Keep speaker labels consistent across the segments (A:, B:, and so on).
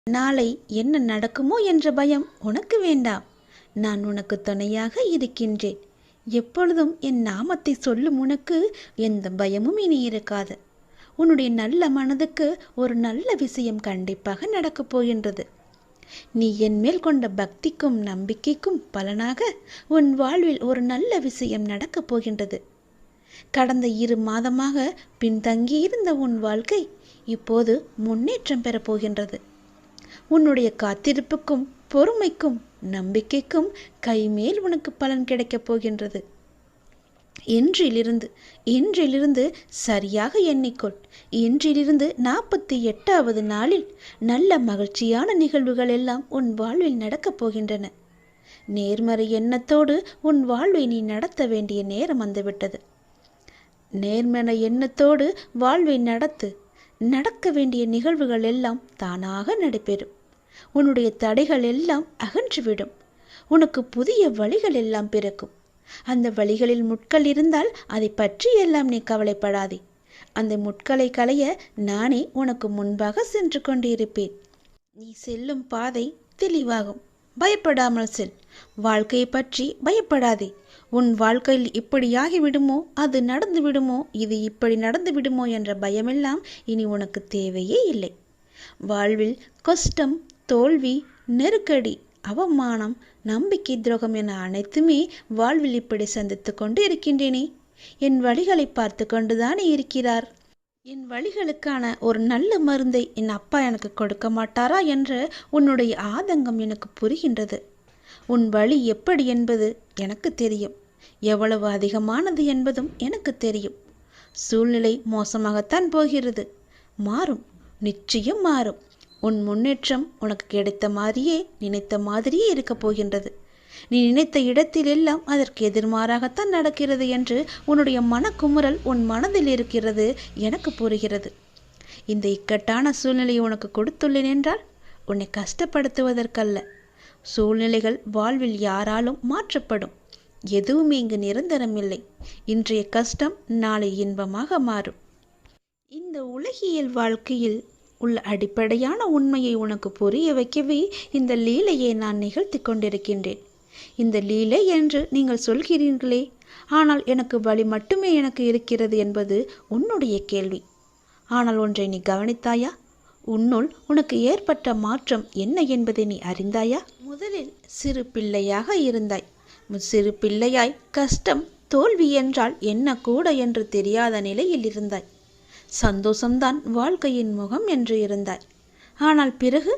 A: நாளை என்ன நடக்குமோ என்ற பயம் உனக்கு வேண்டாம். நான் உனக்கு துணையாக இருக்கின்றேன். எப்பொழுதும் என் நாமத்தை சொல்லும் உனக்கு எந்த பயமும் இனி இருக்காது. உன்னுடைய நல்ல மனதுக்கு ஒரு நல்ல விஷயம் கண்டிப்பாக நடக்கப் போகின்றது. நீ என் மேல் கொண்ட பக்திக்கும் நம்பிக்கைக்கும் பலனாக உன் வாழ்வில் ஒரு நல்ல விஷயம் நடக்கப் போகின்றது. கடந்த 2 மாதமாக பின்தங்கியிருந்த உன் வாழ்க்கை இப்போது முன்னேற்றம் பெறப்போகின்றது. உன்னுடைய காத்திருப்புக்கும் பொறுமைக்கும் நம்பிக்கைக்கும் கைமேல் உனக்கு பலன் கிடைக்கப் போகின்றது. இன்றிலிருந்து சரியாக எண்ணிக்கொள். இன்றிலிருந்து 48வது நாளில் நல்ல மகிழ்ச்சியான நிகழ்வுகள் எல்லாம் உன் வாழ்வில் நடக்கப் போகின்றன. நேர்மறை எண்ணத்தோடு உன் வாழ்வை நீ நடத்த வேண்டிய நேரம் வந்துவிட்டது. நேர்மறை எண்ணத்தோடு வாழ்வை நடக்க வேண்டிய நிகழ்வுகள் எல்லாம் தானாக நடைபெறும். உன்னுடைய தடைகள் எல்லாம் அகன்றுவிடும். உனக்கு புதிய வழிகள் எல்லாம் பிறக்கும். அந்த வழிகளில் முட்கள் இருந்தால் அதை பற்றி எல்லாம் நீ கவலைப்படாதே. அந்த முட்களை களைய நானே உனக்கு முன்பாக சென்று கொண்டிருப்பேன். நீ செல்லும் பாதை தெளிவாகும். பயப்படாமல் செல். வாழ்க்கையை பற்றி பயப்படாதே. உன் வாழ்க்கையில் இப்படியாகி விடுமோ, அது நடந்து விடுமோ, இது இப்படி நடந்து விடுமோ என்ற பயமெல்லாம் இனி உனக்கு தேவையே இல்லை. வாழ்வில் கஷ்டம், தோல்வி, நெருக்கடி, அவமானம், நம்பிக்கை துரோகம் என அனைத்துமே வாழ்வில் இப்படி சந்தித்து கொண்டு இருக்கின்றேனே. என் வழிகளை பார்த்து கொண்டுதானே இருக்கிறார். என் வழிகளுக்கான ஒரு நல்ல மருந்தை என் அப்பா எனக்கு கொடுக்க மாட்டாரா என்ற உன்னுடைய ஆதங்கம் எனக்கு புரிகின்றது. உன் வழி எப்படி என்பது எனக்கு தெரியும். எவ்வளவு அதிகமானது என்பதும் எனக்கு தெரியும். சூழ்நிலை மோசமாகத்தான் போகிறது. மாறும், நிச்சயம் மாறும். உன் முன்னேற்றம் உனக்கு கிடைத்த மாதிரியே, நினைத்த மாதிரியே இருக்கப் போகின்றது. நீ நினைத்த இடத்தில் எல்லாம் அதற்கு எதிர்மாறாகத்தான் நடக்கிறது என்று உன்னுடைய மனக்குமுறல் உன் மனதில் இருக்கிறது. எனக்கு புரிகிறது. இந்த இக்கட்டான சூழ்நிலையை உனக்கு கொடுத்துள்ளேன் என்றால் உன்னை கஷ்டப்படுத்துவதற்கல்ல. சூழ்நிலைகள் வாழ்வில் யாராலும் மாற்றப்படும். எதுவுமே இங்கு நிரந்தரமில்லை. இன்றைய கஷ்டம் நாளை இன்பமாக மாறும். இந்த உலகியல் வாழ்க்கையில் உள்ள அடிப்படையான உண்மையை உனக்கு புரிய வைக்கவே இந்த லீலையை நான் நிகழ்த்தி கொண்டிருக்கின்றேன். இந்த லீலை என்று நீங்கள் சொல்கிறீர்களே, ஆனால் எனக்கு வழி மட்டுமே எனக்கு இருக்கிறது என்பது உன்னுடைய கேள்வி. ஆனால் ஒன்றை நீ கவனித்தாயா? உன்னுள் உனக்கு ஏற்பட்ட மாற்றம் என்ன என்பதை நீ அறிந்தாயா? முதலில் சிறு பிள்ளையாக இருந்தாய். சிறு பிள்ளையாய் கஷ்டம், தோல்வி என்றால் என்ன கூட என்று தெரியாத நிலையில் இருந்தாய். சந்தோஷம்தான் வாழ்க்கையின் முகம் என்று இருந்தாய். ஆனால் பிறகு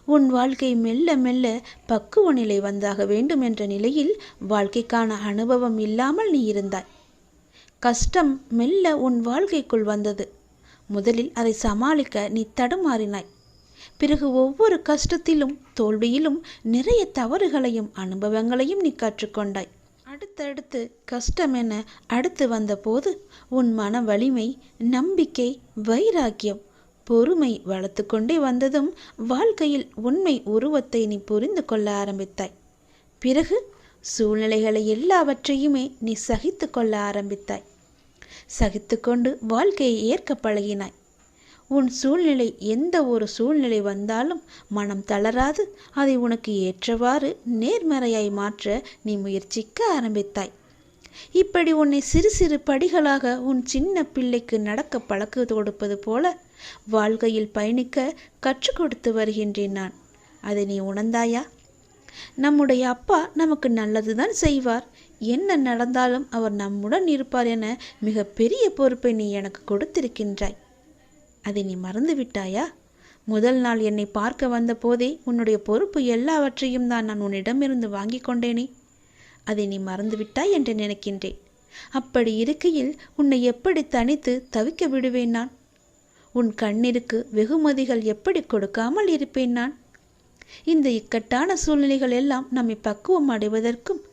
A: உன் வாழ்க்கை மெல்ல மெல்ல பக்குவ நிலை வந்தாக வேண்டும் என்ற நிலையில் வாழ்க்கைக்கான அனுபவம் இல்லாமல் நீ இருந்தாய். கஷ்டம் மெல்ல உன் வாழ்க்கைக்குள் வந்தது. முதலில் அதை சமாளிக்க நீ தடுமாறினாய். பிறகு ஒவ்வொரு கஷ்டத்திலும் தோல்வியிலும் நிறைய தவறுகளையும் அனுபவங்களையும் நீ கற்றுக்கொண்டாய். அடுத்தடுத்து கஷ்டம் என அடுத்து வந்தபோது உன் மன வலிமை, நம்பிக்கை, வைராக்கியம், பொறுமை வளர்த்து கொண்டே வந்ததும் வாழ்க்கையில் உண்மை உருவத்தை நீ புரிந்து கொள்ள ஆரம்பித்தாய். பிறகு சூழ்நிலைகளை எல்லாவற்றையுமே நீ சகித்து கொள்ள ஆரம்பித்தாய். சகித்து கொண்டு வாழ்க்கையை ஏற்க பழகினாய். உன் சூழ்நிலை எந்த ஒரு சூழ்நிலை வந்தாலும் மனம் தளராது அதை உனக்கு ஏற்றவாறு நேர்மறையாய் மாற்ற நீ முயற்சிக்க ஆரம்பித்தாய். இப்படி உன்னை சிறு சிறு படிகளாக உன் சின்ன பிள்ளைக்கு நடக்க பழக்க கொடுப்பது போல வாழ்க்கையில் பயணிக்க கற்றுக் கொடுத்து வருகின்றேன் நான். அதை நீ உணர்ந்தாயா? நம்முடைய அப்பா நமக்கு நல்லதுதான் செய்வார். என்ன நடந்தாலும் அவர் நம்முடன் இருப்பார் என மிக பெரிய பொறுப்பை நீ எனக்கு கொடுத்திருக்கின்றாய். அதை நீ மறந்து விட்டாயா? முதல் நாள் என்னை பார்க்க வந்த போதே உன்னுடைய பொறுப்பு எல்லாவற்றையும் தான் நான் உன்னிடமிருந்து வாங்கி கொண்டேனே. அதை நீ மறந்து விட்டாய் என்று நினைக்கின்றேன். அப்படி இருக்கையில் உன்னை எப்படி தனித்து தவிக்க விடுவேன் நான்? உன் கண்ணிற்கு வெகுமதிகள் எப்படி கொடுக்காமல் இருப்பேன் நான்? இந்த இக்கட்டான சூழ்நிலைகள் எல்லாம் நம்மை பக்குவம் அடைவதற்கும்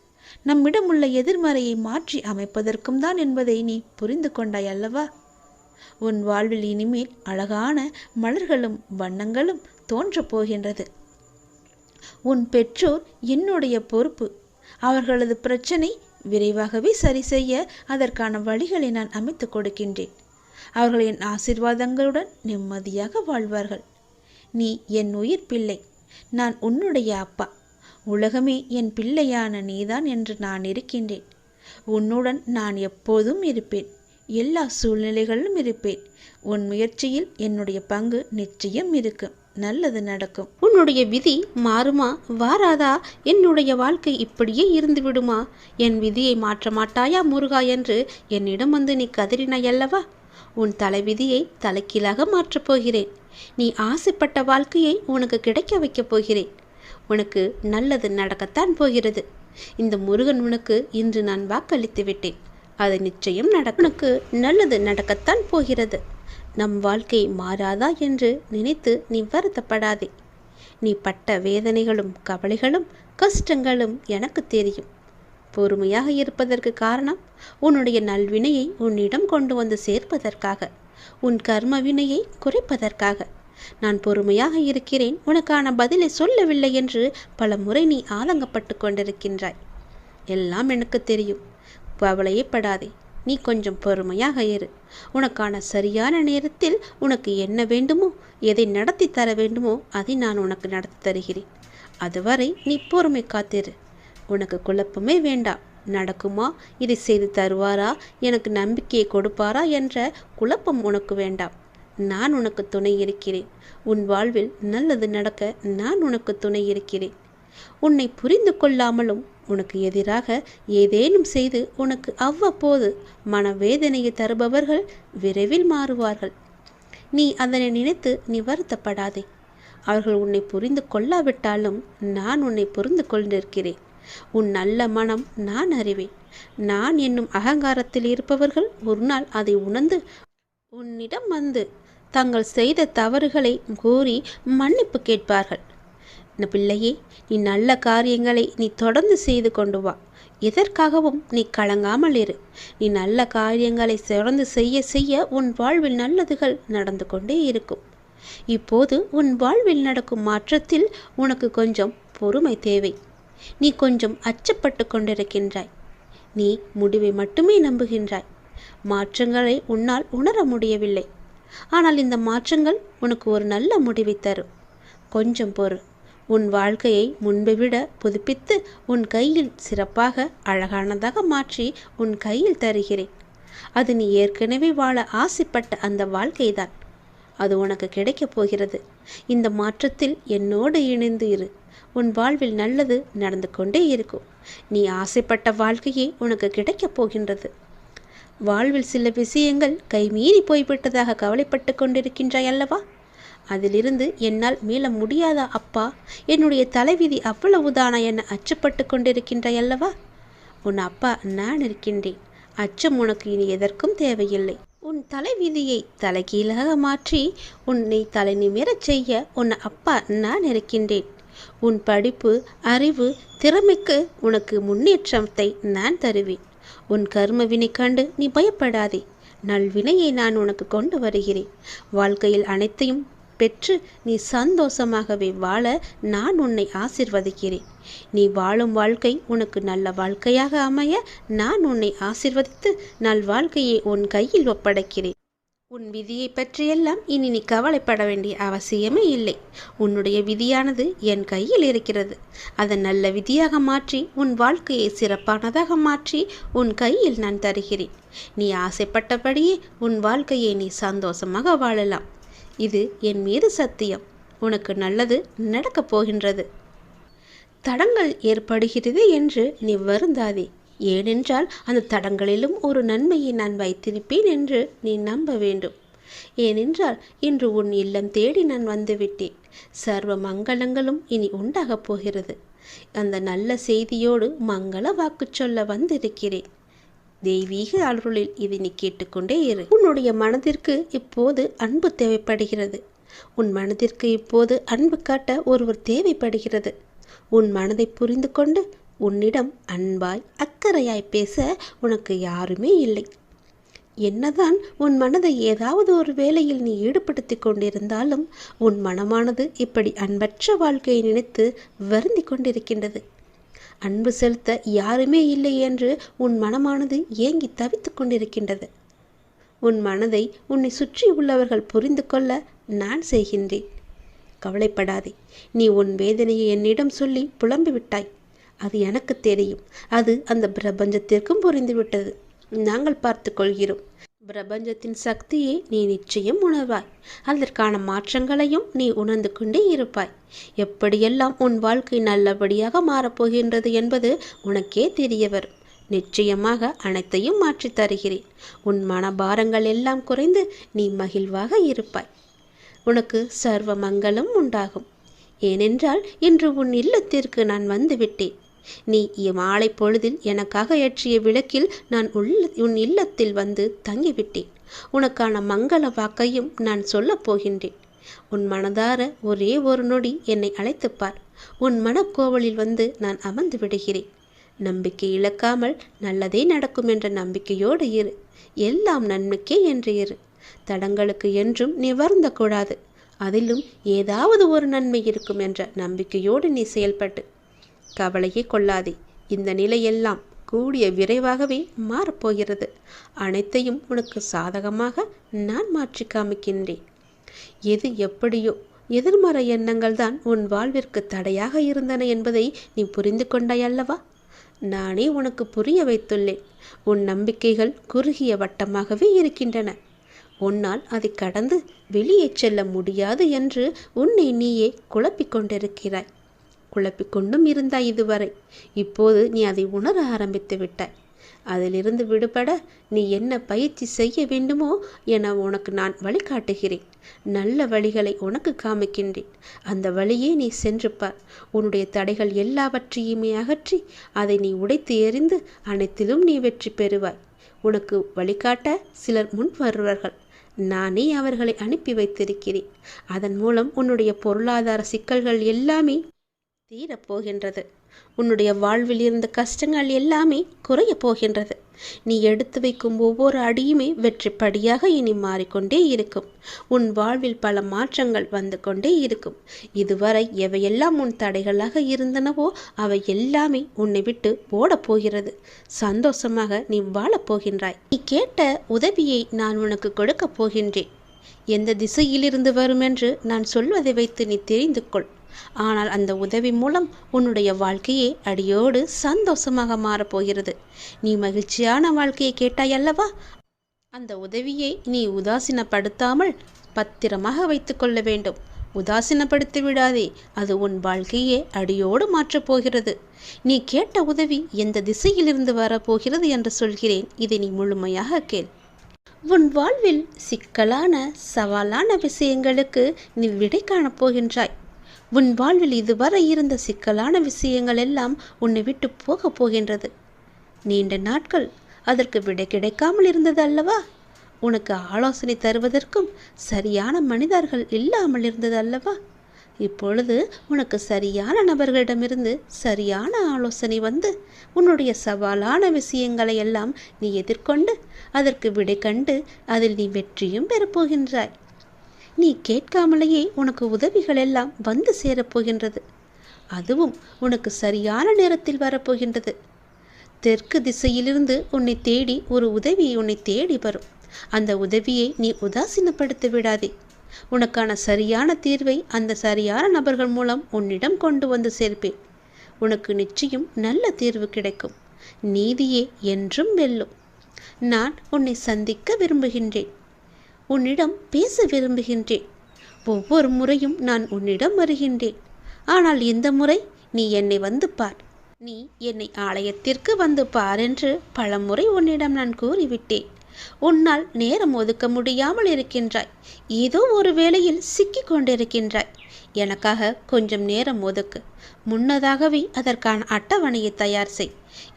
A: நம்மிடம் உள்ள எதிர்மறையை மாற்றி அமைப்பதற்கும் தான் என்பதை நீ புரிந்து கொண்டாய் அல்லவா? உன் வாழ்வில் இனிமேல் அழகான மலர்களும் வண்ணங்களும் தோன்றப் போகின்றது. உன் பெற்றோர் என்னுடைய பொறுப்பு. அவர்களது பிரச்சனை விரைவாகவே சரி செய்ய அதற்கான வழிகளை நான் அமைத்து கொடுக்கின்றேன். அவர்களின் ஆசீர்வாதங்களுடன் நிம்மதியாக வாழ்வார்கள். நீ என் உயிர் பிள்ளை, நான் உன்னுடைய அப்பா. உலகமே என் பிள்ளையான நீதான் என்று நான் இருக்கின்றேன். உன்னுடன் நான் எப்போதும் இருப்பேன், எல்லா சூழ்நிலைகளிலும் இருப்பேன். உன் முயற்சியில் என்னுடைய பங்கு நிச்சயம் இருக்கும். நல்லது நடக்கும். உன்னுடைய விதி மாறுமா வாராதா? என்னுடைய வாழ்க்கை இப்படியே இருந்து விடுமா? என் விதியை மாற்ற மாட்டாயா முருகா என்று என்னிடம் வந்து நீ கதறினாயல்லவா? உன் தலைவிதியை தலைக்கீழாக மாற்றப் போகிறேன். நீ ஆசைப்பட்ட வாழ்க்கையை உனக்கு கிடைக்க வைக்கப் போகிறேன். உனக்கு நல்லது நடக்கத்தான் போகிறது. இந்த முருகன் உனக்கு இன்று நான் வாக்களித்து விட்டேன். அது நிச்சயம் நடக்கும். உனக்கு நல்லது நடக்கத்தான் போகிறது. நம் வாழ்க்கை மாறாதா என்று நினைத்து நீ வருத்தப்படாதே. நீ பட்ட வேதனைகளும் கவலைகளும் கஷ்டங்களும் எனக்கு தெரியும். பொறுமையாக இருப்பதற்கு காரணம் உன்னுடைய நல்வினையை உன்னிடம் கொண்டு வந்து சேர்ப்பதற்காக, உன் கர்ம வினையை குறைப்பதற்காக. நான் பொறுமையாக இருக்கிறேன், உனக்கான பதிலை சொல்லவில்லை என்று பல முறை நீ ஆதங்கப்பட்டு கொண்டிருக்கின்றாய். எல்லாம் எனக்கு தெரியும். கவலையே படாதே. நீ கொஞ்சம் பொறுமையாக இரு. உனக்கான சரியான நேரத்தில் உனக்கு என்ன வேண்டுமோ, எதை நடத்தி தர வேண்டுமோ அதை நான் உனக்கு நடத்தி தருகிறேன். அதுவரை நீ பொறுமை காத்திரு. உனக்கு குழப்பமே வேண்டாம். நடக்குமா, இதை செய்து தருவாரா, எனக்கு நம்பிக்கையை கொடுப்பாரா என்ற குழப்பம் உனக்கு வேண்டாம். நான் உனக்கு துணை இருக்கிறேன். உன் வாழ்வில் நல்லது நடக்க நான் உனக்கு துணை இருக்கிறேன். உன்னை புரிந்து கொள்ளாமலும் உனக்கு எதிராக ஏதேனும் செய்து உனக்கு அவ்வப்போது மனவேதனையை தருபவர்கள் விரைவில் மாறுவார்கள். நீ அதனை நினைத்து நீ வருத்தப்படாதே. அவர்கள் உன்னை புரிந்து கொள்ளாவிட்டாலும் நான் உன்னை புரிந்து கொண்டிருக்கிறேன். உன் நல்ல மனம் நான் அறிவேன். நான் என்னும் அகங்காரத்தில் இருப்பவர்கள் ஒரு நாள் அதை உணர்ந்து உன்னிடம் வந்து தங்கள் செய்த தவறுகளை கூறி மன்னிப்பு கேட்பார்கள். பிள்ளையே, நீ நல்ல காரியங்களை நீ தொடர்ந்து செய்து கொண்டு வா. எதற்காகவும் நீ கலங்காமல் இரு. நீ நல்ல காரியங்களை தொடர்ந்து செய்ய செய்ய உன் வாழ்வில் நல்லதுகள் நடந்து கொண்டே இருக்கும். இப்போது உன் வாழ்வில் நடக்கும் மாற்றத்தில் உனக்கு கொஞ்சம் பொறுமை தேவை. நீ கொஞ்சம் அச்சப்பட்டு கொண்டிருக்கின்றாய். நீ முடிவை மட்டுமே நம்புகின்றாய். மாற்றங்களை உன்னால் உணர முடியவில்லை. ஆனால் இந்த மாற்றங்கள் உனக்கு ஒரு நல்ல முடிவை தரும். கொஞ்சம் பொறு. உன் வாழ்க்கையை முன்பை விட புதுப்பித்து உன் கையில் சிறப்பாக அழகானதாக மாற்றி உன் கையில் தருகிறேன். அது நீ ஏற்கனவே வாழ ஆசைப்பட்ட அந்த வாழ்க்கைதான். அது உனக்கு கிடைக்கப் போகிறது. இந்த மாற்றத்தில் என்னோடு இணைந்து இரு. உன் வாழ்வில் நல்லது நடந்து கொண்டே இருக்கும். நீ ஆசைப்பட்ட வாழ்க்கையே உனக்கு கிடைக்கப் போகின்றது. வாழ்வில் சில விஷயங்கள் கைமீறி போய்விட்டதாக கவலைப்பட்டு கொண்டிருக்கின்றாய் அல்லவா? அதிலிருந்து என்னால் மீள முடியாதா அப்பா? என்னுடைய தலைவிதி அவ்வளவுதானா என அச்சப்பட்டு கொண்டிருக்கின்றாய் அல்லவா? உன் அப்பா நான் இருக்கின்றேன். அச்சம் உனக்கு இனி எதற்கும் தேவையில்லை. உன் தலைவிதியை தலைகீழாக மாற்றி உன்னை தலை நிமிரச் செய்ய உன் அப்பா நான் இருக்கின்றேன். உன் படிப்பு, அறிவு, திறமைக்கு உனக்கு முன்னேற்றத்தை நான் தருவேன். உன் கர்மவினை கண்டு நீ பயப்படாதே. நல்வினையை நான் உனக்கு கொண்டு வருகிறேன். வாழ்க்கையில் அனைத்தையும் பெற்று நீ சந்தோஷமாகவே வாழ நான் உன்னை ஆசிர்வதிக்கிறேன். நீ வாழும் வாழ்க்கை உனக்கு நல்ல வாழ்க்கையாக அமைய நான் உன்னை ஆசிர்வதித்து நல் வாழ்க்கையை உன் கையில் ஒப்படைக்கிறேன். உன் விதியை பற்றியெல்லாம் இனி நீ கவலைப்பட வேண்டிய அவசியமே இல்லை. உன்னுடைய விதியானது என் கையில் இருக்கிறது. அதை நல்ல விதியாக மாற்றி உன் வாழ்க்கையை சிறப்பானதாக மாற்றி உன் கையில் நான் தருகிறேன். நீ ஆசைப்பட்டபடியே உன் வாழ்க்கையை நீ சந்தோஷமாக வாழலாம். இது என் மீது சத்தியம். உனக்கு நல்லது நடக்கப் போகின்றது. தடங்கள் ஏற்படுகிறது என்று நீ வருந்தாதே. ஏனென்றால் அந்த தடங்களிலும் ஒரு நன்மையை நான் வைத்திருப்பேன் என்று நீ நம்ப வேண்டும். ஏனென்றால் இன்று உன் இல்லம் தேடி நான் வந்துவிட்டேன். சர்வ மங்களங்களும் இனி உண்டாகப் போகிறது. அந்த நல்ல செய்தியோடு மங்கள வாக்கு சொல்ல வந்திருக்கிறேன். தெய்வீக அருளில் இதை நீ கேட்டுக்கொண்டே இரு. உன்னுடைய மனதிற்கு இப்போது அன்பு தேவைப்படுகிறது. உன் மனதிற்கு இப்போது அன்பு காட்ட ஒருவர் தேவைப்படுகிறது. உன் மனதை புரிந்து கொண்டு உன்னிடம் அன்பாய் அக்கறையாய் பேச உனக்கு யாருமே இல்லை. என்னதான் உன் மனதை ஏதாவது ஒரு வேளையில் நீ ஈடுபடுத்தி கொண்டிருந்தாலும் உன் மனமானது இப்படி அன்பற்ற வாழ்க்கையை நினைத்து வருந்தி கொண்டிருக்கின்றது. அன்பு செலுத்த யாருமே இல்லை என்று உன் மனமானது ஏங்கி தவித்து கொண்டிருக்கின்றது. உன் மனதை உன்னை சுற்றி உள்ளவர்கள் புரிந்து கொள்ள நான் செய்கின்றேன். கவலைப்படாதே. நீ உன் வேதனையை என்னிடம் சொல்லி புலம்பி விட்டாய். அது எனக்கு தெரியும். அது அந்த பிரபஞ்சத்திற்கும் புரிந்துவிட்டது. நாங்கள் பார்த்து கொள்கிறோம். பிரபஞ்சத்தின் சக்தியை நீ நிச்சயம் உணர்வாய். அதற்கான மாற்றங்களையும் நீ உணர்ந்து கொண்டே இருப்பாய். எப்படியெல்லாம் உன் வாழ்க்கை நல்லபடியாக மாறப்போகின்றது என்பது உனக்கே தெரிய வரும். நிச்சயமாக அனைத்தையும் மாற்றி தருகிறேன். உன் மனபாரங்கள் எல்லாம் குறைந்து நீ மகிழ்வாக இருப்பாய். உனக்கு சர்வ மங்களம் உண்டாகும். ஏனென்றால் இன்று உன் இல்லத்திற்கு நான் வந்துவிட்டேன். நீ மாலை பொழுதில் எனக்காக ஏற்றிய விளக்கில் நான் உன் இல்லத்தில் வந்து தங்கிவிட்டேன். உனக்கான மங்கள வாக்கையும் நான் சொல்லப் போகின்றேன். உன் மனதார ஒரே ஒரு நொடி என்னை அழைத்துப்பார். உன் மனக்கோவலில் வந்து நான் அமர்ந்து விடுகிறேன். நம்பிக்கை இழக்காமல் நல்லதே நடக்கும் என்ற நம்பிக்கையோடு இரு. எல்லாம் நன்மைக்கே என்று இரு. தடங்களுக்கு என்றும் நீ வருந்தக்கூடாது. அதிலும் ஏதாவது ஒரு நன்மை இருக்கும் என்ற நம்பிக்கையோடு நீ செயல்பட்டு கவலையே கொள்ளாதே. இந்த நிலையெல்லாம் கூடிய விரைவாகவே மாறப்போகிறது. அனைத்தையும் உனக்கு சாதகமாக நான் மாற்றி காமிக்கின்றேன். எது எப்படியோ எதிர்மறை எண்ணங்கள் தான் உன் வாழ்விற்கு தடையாக இருந்தன என்பதை நீ புரிந்து கொண்டாய் அல்லவா? நானே உனக்கு புரிய வைத்துள்ளேன். உன் நம்பிக்கைகள் குறுகிய வட்டமாகவே இருக்கின்றன. உன்னால் அதை கடந்து வெளியே செல்ல முடியாது என்று உன்னை நீயே குழப்பிக் கொண்டிருக்கிறாய். குழப்பிக்கொண்டும் இருந்தாய் இதுவரை. இப்போது நீ அதை உணர ஆரம்பித்து விட்டாய். அதிலிருந்து விடுபட நீ என்ன பயிற்சி செய்ய வேண்டுமோ என உனக்கு நான் வழிகாட்டுகிறேன். நல்ல வழிகளை உனக்கு காமிக்கின்றேன். அந்த வழியே நீ சென்று பார். உன்னுடைய தடைகள் எல்லாவற்றையுமே அகற்றி அதை நீ உடைத்து எறிந்து அனைத்திலும் நீ வெற்றி பெறுவாய். உனக்கு வழிகாட்ட சிலர் முன் வருவார்கள். நானே அவர்களை அனுப்பி வைத்திருக்கிறேன். அதன் மூலம் உன்னுடைய பொருளாதார சிக்கல்கள் எல்லாமே தீரப்போகின்றது. உன்னுடைய வாழ்வில் இருந்த கஷ்டங்கள் எல்லாமே குறைய போகின்றது. நீ எடுத்து வைக்கும் ஒவ்வொரு அடியுமே வெற்றி படியாக இனி மாறிக்கொண்டே இருக்கும். உன் வாழ்வில் பல மாற்றங்கள் வந்து கொண்டே இருக்கும். இதுவரை எவையெல்லாம் உன் தடைகளாக இருந்தனவோ அவை எல்லாமே உன்னை விட்டு ஓடப் போகிறது. சந்தோஷமாக நீ வாழப்போகின்றாய். நீ கேட்ட உதவியை நான் உனக்கு கொடுக்க போகின்றேன். எந்த திசையிலிருந்து வரும் என்று நான் சொல்வதை வைத்து நீ தெரிந்து கொள். ஆனால் அந்த உதவி மூலம் உன்னுடைய வாழ்க்கையே அடியோடு சந்தோஷமாக மாறப்போகிறது. நீ மகிழ்ச்சியான வாழ்க்கையை கேட்டாய் அல்லவா? அந்த உதவியை நீ உதாசீனப்படுத்தாமல் பத்திரமாக வைத்து கொள்ள வேண்டும். உதாசீனப்படுத்தி விடாதே. அது உன் வாழ்க்கையே அடியோடு மாற்றப் போகிறது. நீ கேட்ட உதவி எந்த திசையிலிருந்து வரப்போகிறது என்று சொல்கிறேன். இதை நீ முழுமையாக கேள். உன் வாழ்வில் சிக்கலான சவாலான விஷயங்களுக்கு நீ விடை காணப் போகின்றாய். உன் வாழ்வில் இதுவரை இருந்த சிக்கலான விஷயங்கள் எல்லாம் உன்னை விட்டு போக போகின்றது. நீண்ட நாட்கள் அதற்கு விடை கிடைக்காமல் இருந்தது அல்லவா? உனக்கு ஆலோசனை தருவதற்கும் சரியான மனிதர்கள் இல்லாமல் இருந்தது அல்லவா? இப்பொழுது உனக்கு சரியான நபர்களிடமிருந்து சரியான ஆலோசனை வந்து உன்னுடைய சவாலான விஷயங்களை எல்லாம் நீ எதிர்கொண்டு அதற்கு விடை கண்டு அதில் நீ வெற்றியும் பெறப்போகின்றாய். நீ கேட்காமலேயே உனக்கு உதவிகள் எல்லாம் வந்து சேரப்போகின்றது. அதுவும் உனக்கு சரியான நேரத்தில் வரப்போகின்றது. தெற்கு திசையிலிருந்து உன்னை தேடி ஒரு உதவி உன்னை தேடி வரும். அந்த உதவியை நீ உதாசீனப்படுத்தி விடாதே. உனக்கான சரியான தீர்வை அந்த சரியான நபர்கள் மூலம் உன்னிடம் கொண்டு வந்து சேர்ப்பேன். உனக்கு நிச்சயம் நல்ல தீர்வு கிடைக்கும். நீதியே என்றும் வெல்லும். நான் உன்னை சந்திக்க விரும்புகின்றேன். உன்னிடம் பேச விரும்புகின்றேன். ஒவ்வொரு முறையும் நான் உன்னிடம் வருகின்றேன். ஆனால் இந்த முறை நீ என்னை வந்து பார். நீ என்னை ஆலயத்திற்கு வந்து பார் என்று பலமுறை உன்னிடம் நான் கூறிவிட்டேன். உன்னால் நேரம் ஒதுக்க முடியாமல் இருக்கின்றாய். ஏதோ ஒரு வேளையில் சிக்கிக் கொண்டிருக்கின்றாய். எனக்காக கொஞ்சம் நேரம் ஒதுக்கு. முன்னதாகவே அதற்கான அட்டவணையை தயார் செய்.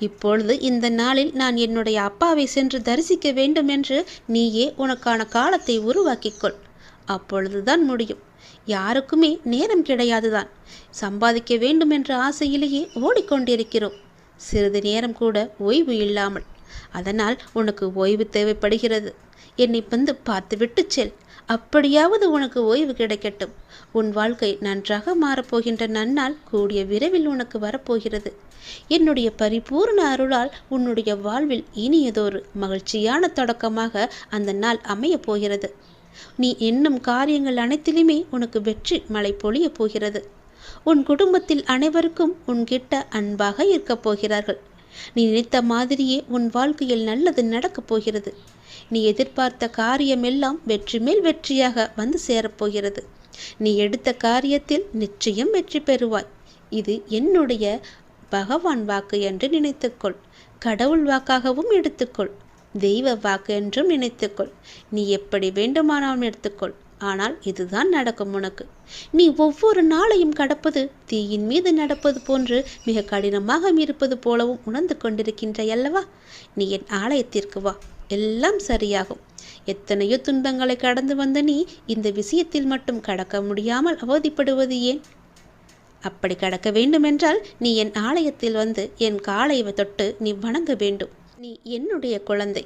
A: இப்பொழுது இந்த நாளில் நான் என்னுடைய அப்பாவை சென்று தரிசிக்க வேண்டும் என்று நீயே உனக்கான காலத்தை உருவாக்கிக்கொள். அப்பொழுதுதான் முடியும். யாருக்குமே நேரம் கிடையாதுதான். சம்பாதிக்க வேண்டும் என்ற ஆசையிலேயே ஓடிக்கொண்டிருக்கிறோம். சிறிது நேரம் கூட ஓய்வு இல்லாமல். அதனால் உனக்கு ஓய்வு தேவைப்படுகிறது. என்னை வந்து பார்த்துவிட்டு செல். அப்படியாவது உனக்கு ஓய்வு கிடைக்கட்டும். உன் வாழ்க்கை நன்றாக மாறப்போகின்ற நன்னாள் கூடிய விரைவில் உனக்கு வரப்போகிறது. என்னுடைய பரிபூர்ண அருளால் உன்னுடைய வாழ்வில் இனியதொரு மகிழ்ச்சியான தொடக்கமாக அந்த நாள் அமைய போகிறது. நீ எண்ணும் காரியங்கள் அனைத்திலுமே உனக்கு வெற்றி மழை பொழிய போகிறது. உன் குடும்பத்தில் அனைவருக்கும் உன்கிட்ட அன்பாக இருக்கப் போகிறார்கள். நீ நினைத்த மாதிரியே உன் வாழ்க்கையில் நல்லது நடக்கப் போகிறது. நீ எதிர்பார்த்த காரியமெல்லாம் வெற்றி மேல் வெற்றியாக வந்து சேரப்போகிறது. நீ எடுத்த காரியத்தில் நிச்சயம் வெற்றி பெறுவாய். இது என்னுடைய பகவான் வாக்கு என்று நினைத்துக்கொள். கடவுள் வாக்காகவும் எடுத்துக்கொள். தெய்வ வாக்கு என்றும் நினைத்துக்கொள். நீ எப்படி வேண்டுமானாலும் எடுத்துக்கொள். ஆனால் இதுதான் நடக்கும் உனக்கு. நீ ஒவ்வொரு நாளையும் கடப்பது தீயின் மீது நடப்பது போன்று மிக கடினமாக இருப்பது போலவும் உணர்ந்து கொண்டிருக்கின்றாய் அல்லவா? நீ என் ஆலயத்திற்கு வா, எல்லாம் சரியாகும். எத்தனையோ துன்பங்களை கடந்து வந்த நீ இந்த விஷயத்தில் மட்டும் கடக்க முடியாமல் அவதிப்படுவது ஏன்? அப்படி கடக்க வேண்டுமென்றால் நீ என் ஆலயத்தில் வந்து என் காலை தொட்டு நீ வணங்க வேண்டும். நீ என்னுடைய குழந்தை.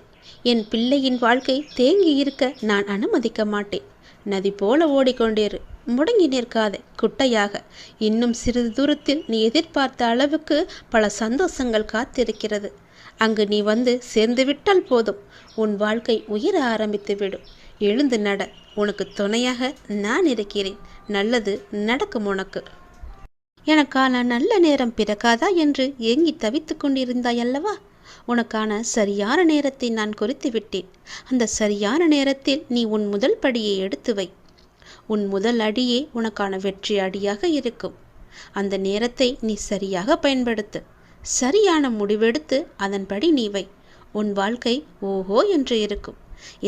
A: என் பிள்ளையின் வாழ்க்கை தேங்கி இருக்க நான் அனுமதிக்க மாட்டேன். நதி போல ஓடிக்கொண்டேரு, முடங்கி நிற்காதே குட்டையாக. இன்னும் சிறிது தூரத்தில் நீ எதிர்பார்த்த அளவுக்கு பல சந்தோஷங்கள் காத்திருக்கிறது. அங்கு நீ வந்து சேர்ந்து விட்டால் போதும், உன் வாழ்க்கை உயர ஆரம்பித்து விடும். எழுந்து நட, உனக்கு துணையாக நான் இருக்கிறேன். நல்லது நடக்கும் உனக்கு. எனக்கான நல்ல நேரம் பிறக்காதா என்று ஏங்கி தவித்து கொண்டிருந்தாய் அல்லவா? உனக்கான சரியான நேரத்தை நான் குறித்து விட்டேன். அந்த சரியான நேரத்தில் நீ உன் முதல் படியை எடுத்து வை. உன் முதல் அடியே உனக்கான வெற்றி அடியாக இருக்கும். அந்த நேரத்தை நீ சரியாக பயன்படுத்து. சரியான முடிவெடுத்து அதன்படி நீ வை. உன் வாழ்க்கை ஓஹோ என்று இருக்கும்.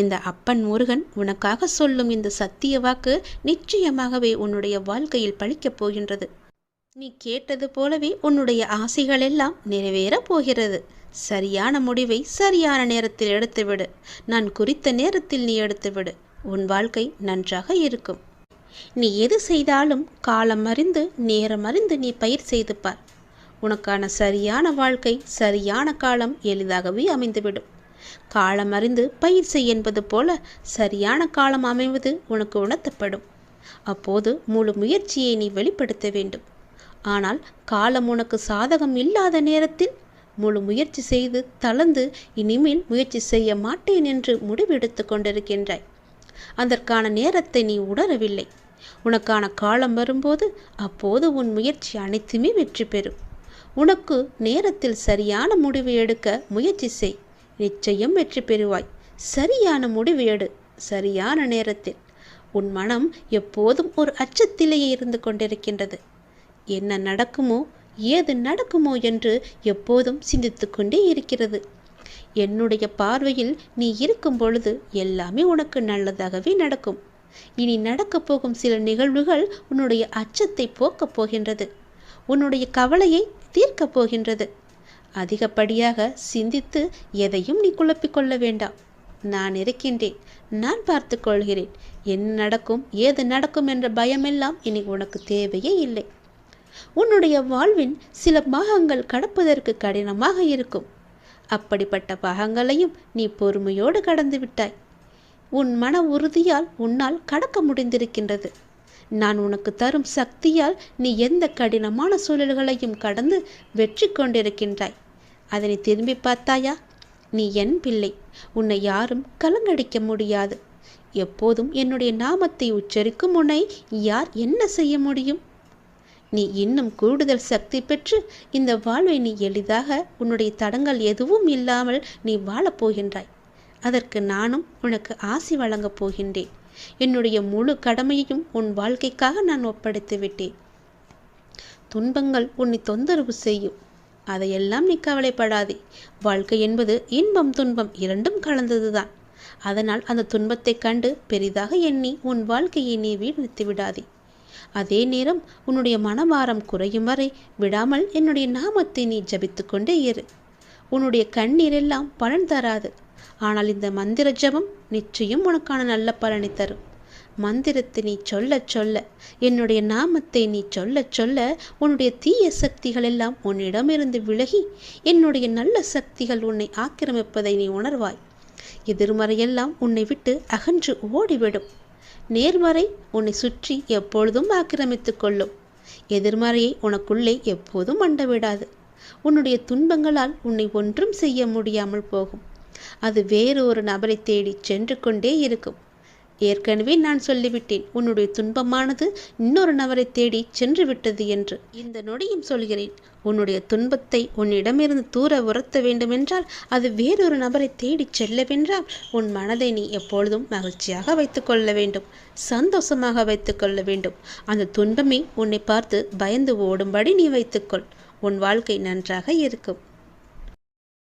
A: இந்த அப்பன் முருகன் உனக்காக சொல்லும் இந்த சத்திய வாக்கு நிச்சயமாகவே உன்னுடைய வாழ்க்கையில் பலிக்கப் போகின்றது. நீ கேட்டது போலவே உன்னுடைய ஆசைகள் எல்லாம் நிறைவேறப் போகிறது. சரியான முடிவை சரியான நேரத்தில் எடுத்துவிடு. நான் குறித்த நேரத்தில் நீ எடுத்துவிடு. உன் வாழ்க்கை நன்றாக இருக்கும். நீ எது செய்தாலும் காலம் அறிந்து நேரம் அறிந்து நீ பயிர் செய்து பார். உனக்கான சரியான வாழ்க்கை சரியான காலம் எளிதாகவே அமைந்துவிடும். காலம் அறிந்து பயிர் செய் என்பது போல சரியான காலம் அமைவது உனக்கு உணர்த்தப்படும். அப்போது முழு முயற்சியை நீ வெளிப்படுத்த வேண்டும். ஆனால் காலம் உனக்கு சாதகம் இல்லாத நேரத்தில் முழு முயற்சி செய்து தளர்ந்து இனிமேல் முயற்சி செய்ய மாட்டேன் என்று முடிவெடுத்து கொண்டிருக்கின்றாய். அதற்கான நேரத்தை நீ உணரவில்லை. உனக்கான காலம் வரும்போது அப்போது உன் முயற்சி அனைத்துமே வெற்றி பெறும். உனக்கு நேரத்தில் சரியான முடிவு எடுக்க முயற்சி செய். நிச்சயம் வெற்றி பெறுவாய். சரியான முடிவு எடு, சரியான நேரத்தில். உன் மனம் எப்போதும் ஒரு அச்சத்திலேயே இருந்து கொண்டிருக்கின்றது. என்ன நடக்குமோ ஏது நடக்குமோ என்று எப்போதும் சிந்தித்து கொண்டே இருக்கிறது. என்னுடைய பார்வையில் நீ இருக்கும் பொழுது எல்லாமே உனக்கு நல்லதாகவே நடக்கும். இனி நடக்கப் போகும் சில நிகழ்வுகள் உன்னுடைய அச்சத்தை போக்கப் போகின்றது. உன்னுடைய கவலையை தீர்க்கப் போகின்றது. அதிகப்படியாக சிந்தித்து எதையும் நீ குழப்பிக்கொள்ள வேண்டாம். நான் இருக்கின்றேன். நான் பார்த்து கொள்கிறேன். என்ன நடக்கும் ஏது நடக்கும் என்ற பயமெல்லாம் இனி உனக்கு தேவையே இல்லை. உன்னுடைய வாழ்வின் சில பாகங்கள் கடப்பதற்கு கடினமாக இருக்கும். அப்படிப்பட்ட பாகங்களையும் நீ பொறுமையோடு கடந்து விட்டாய். உன் மன உறுதியால் உன்னால் கடக்க முடிந்திருக்கின்றது. நான் உனக்கு தரும் சக்தியால் நீ எந்த கடினமான சூழல்களையும் கடந்து வெற்றி கொண்டிருக்கின்றாய். அதனை திரும்பி பார்த்தாயா? நீ என் பிள்ளை. உன்னை யாரும் கலங்கடிக்க முடியாது. எப்போதும் என்னுடைய நாமத்தை உச்சரிக்கும் உன்னை யார் என்ன செய்ய முடியும்? நீ இன்னும் கூடுதல் சக்தி பெற்று இந்த வாழ்வை நீ எளிதாக உன்னுடைய தடங்கள் எதுவும் இல்லாமல் நீ வாழப்போகின்றாய். அதற்கு நானும் உனக்கு ஆசி வழங்கப் போகின்றேன். என்னுடைய முழு கடமையையும் உன் வாழ்க்கைக்காக நான் ஒப்படைத்து விட்டேன். துன்பங்கள் உன்னை தொந்தரவு செய்யும். அதையெல்லாம் நீ கவலைப்படாதே. வாழ்க்கை என்பது இன்பம் துன்பம் இரண்டும் கலந்ததுதான். அதனால் அந்த துன்பத்தை கண்டு பெரிதாக எண்ணி உன் வாழ்க்கையை நீ வீழ்த்து விடாதே. அதே நேரம் உன்னுடைய மனபாரம் குறையும் வரை விடாமல் என்னுடைய நாமத்தை நீ ஜபித்து கொண்டே இரு. உன்னுடைய கண்ணீரெல்லாம் பலன் தராது. ஆனால் இந்த மந்திர ஜபம் நிச்சயம் உனக்கான நல்ல பலனை தரும். மந்திரத்தை நீ சொல்ல சொல்ல, என்னுடைய நாமத்தை நீ சொல்ல சொல்ல உன்னுடைய தீய சக்திகள் எல்லாம் உன்னிடமிருந்து விலகி என்னுடைய நல்ல சக்திகள் உன்னை ஆக்கிரமிப்பதை நீ உணர்வாய். எதிர்மறையெல்லாம் உன்னை விட்டு அகன்று ஓடிவிடும். நேர்மறை உன்னை சுற்றி எப்பொழுதும் ஆக்கிரமித்து கொள்ளும். எதிர்மறையை உனக்குள்ளே எப்போதும் அண்டவிடாது. உன்னுடைய துன்பங்களால் உன்னை ஒன்றும் செய்ய முடியாமல் போகும். அது வேறு ஒரு நபரை தேடி சென்று கொண்டே இருக்கும். ஏற்கனவே நான் சொல்லிவிட்டேன், உன்னுடைய துன்பமானது இன்னொரு நபரை தேடி சென்று விட்டது என்று. இந்த நொடியும் சொல்கிறேன், உன்னுடைய துன்பத்தை உன்னிடமிருந்து தூர உரத்த வேண்டுமென்றால், அது வேறொரு நபரை தேடி செல்லவென்றால், உன் மனதை நீ எப்பொழுதும் மகிழ்ச்சியாக வைத்துக்கொள்ள வேண்டும், சந்தோஷமாக வைத்துக்கொள்ள வேண்டும். அந்த துன்பமே உன்னை பார்த்து பயந்து ஓடும்படி நீ வைத்துக்கொள். உன் வாழ்க்கை நன்றாக இருக்கும்.